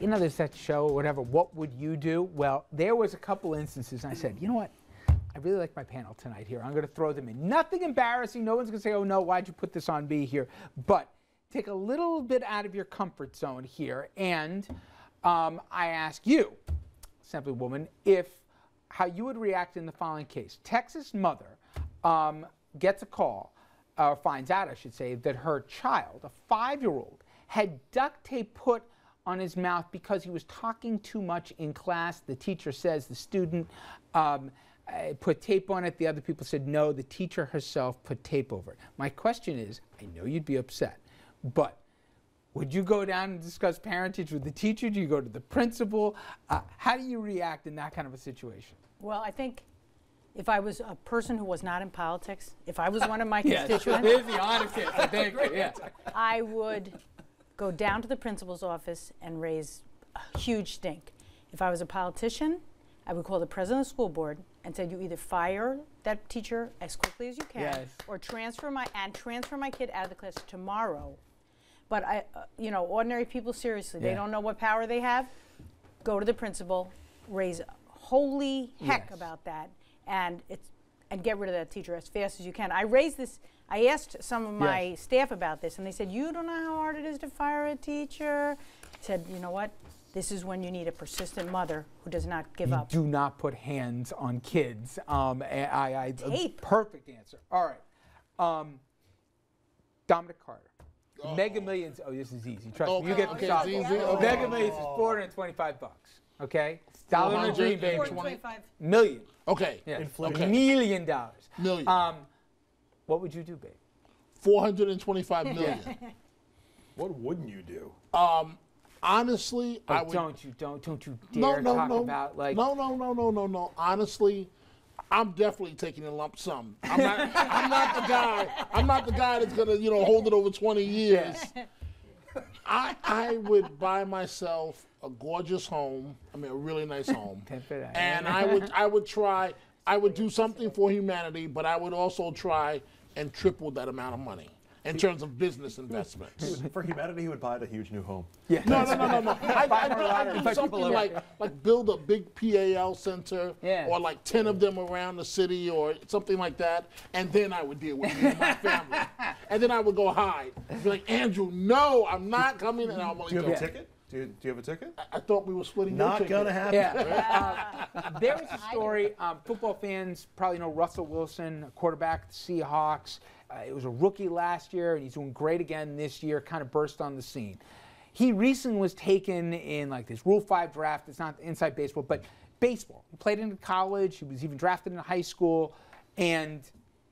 you know, there's that show or whatever, what would you do? Well, there was a couple instances, and I said, you know what? I really like my panel tonight here. I'm going to throw them in. Nothing embarrassing. No one's going to say, oh, no, why'd you put this on me here? But take a little bit out of your comfort zone here. And I ask you, Assemblywoman, how you would react in the following case. Texas mother gets a call, or finds out, I should say, that her child, a 5-year-old, had duct tape put on his mouth because he was talking too much in class. The teacher says the student put tape on it. The other people said no, the teacher herself put tape over it. My question is, I know you'd be upset, but would you go down and discuss parentage with the teacher? Do you go to the principal? How do you react in that kind of a situation? Well, I think if I was a person who was not in politics, if I was one of my constituents, there's the honest answer. I think, I would go down to the principal's office and raise a huge stink. If I was a politician, I would call the president of the school board and say, you either fire that teacher as quickly as you can, or transfer my kid out of the class tomorrow. But you know, ordinary people, seriously, they don't know what power they have. Go to the principal, raise holy heck about that, and get rid of that teacher as fast as you can. I asked some of my staff about this, and they said, you don't know how hard it is to fire a teacher. I said, you know what? This is when you need a persistent mother who does not give up. Do not put hands on kids. Tape. Perfect answer. All right. Dominic Carter. Mega Millions. Oh, this is easy. Trust me. You get the shot. Mega Millions is $425. Okay? Dollar in a dream, baby. Million. Okay. Yeah. Okay. $1 million. Million. What would you do, babe? $425 million. What wouldn't you do? Honestly, I would. Don't you dare talk about like. No. Honestly, I'm definitely taking a lump sum. I'm not the guy. I'm not the guy that's gonna hold it over 20 years. I would buy myself a gorgeous home. I mean, a really nice home. And I would do something for humanity, but I would also try and triple that amount of money in terms of business investments. For humanity, he would buy a huge new home. Yeah. No. I'd do something like build a big PAL center, or like 10 of them around the city, or something like that, and then I would deal with me and my family. And then I would go hide. Be like, Andrew, no, I'm not coming, and I'm only. Do you have a ticket? Do you have a ticket? I thought we were splitting. Not gonna happen. Yeah. There was a story. Football fans probably know Russell Wilson, quarterback of the Seahawks. It was a rookie last year, and he's doing great again this year, kind of burst on the scene. He recently was taken in like this Rule 5 draft. It's not inside baseball, but baseball. He played in college. He was even drafted in high school, and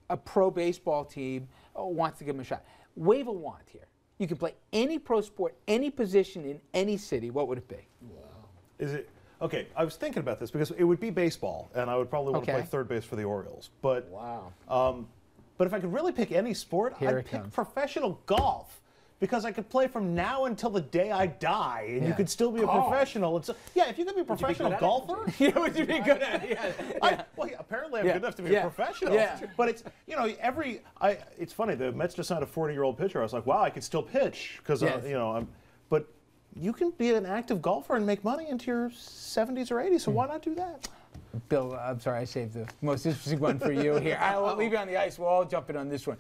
a pro baseball team wants to give him a shot. Wave a wand here. You can play any pro sport, any position in any city. What would it be? Wow. Is it? Okay, I was thinking about this because it would be baseball, and I would probably want to play third base for the Orioles. But but if I could really pick any sport, I'd pick professional golf, because I could play from now until the day I die, and you could still be a professional. And so, if you could be a professional golfer, would you be good at it? Well, apparently I'm good enough to be a professional. But it's it's funny. The Mets just signed a 40-year-old pitcher. I was like, wow, I could still pitch because but you can be an active golfer and make money into your 70s or 80s. So why not do that? Bill, I'm sorry, I saved the most interesting one for you here. I'll leave you on the ice. We'll all jump in on this one.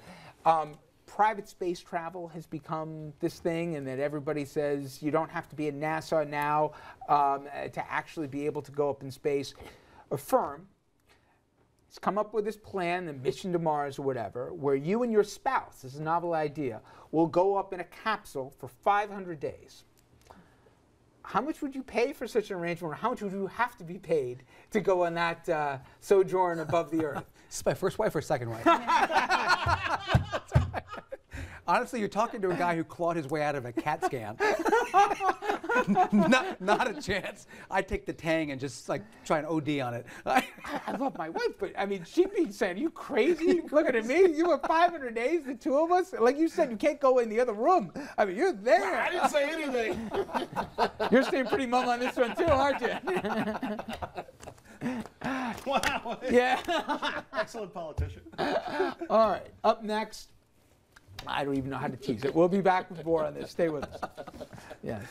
Private space travel has become this thing, and that everybody says you don't have to be at NASA now to actually be able to go up in space. A firm has come up with this plan, the mission to Mars or whatever, where you and your spouse, this is a novel idea, will go up in a capsule for 500 days. How much would you pay for such an arrangement, or how much would you have to be paid to go on that sojourn above the Earth? This is my first wife or second wife? Honestly, you're talking to a guy who clawed his way out of a CAT scan. not a chance. I'd take the tang and just like try and OD on it. I love my wife, but I mean, she'd be saying, "Are you crazy? Looking at me, you were 500 days, the two of us. Like you said, you can't go in the other room. I mean, you're there." I didn't say anything. You're staying pretty mum on this one too, aren't you? Wow. Yeah. Excellent politician. All right. Up next, I don't even know how to tease it. We'll be back with more on this. Stay with us. Yes.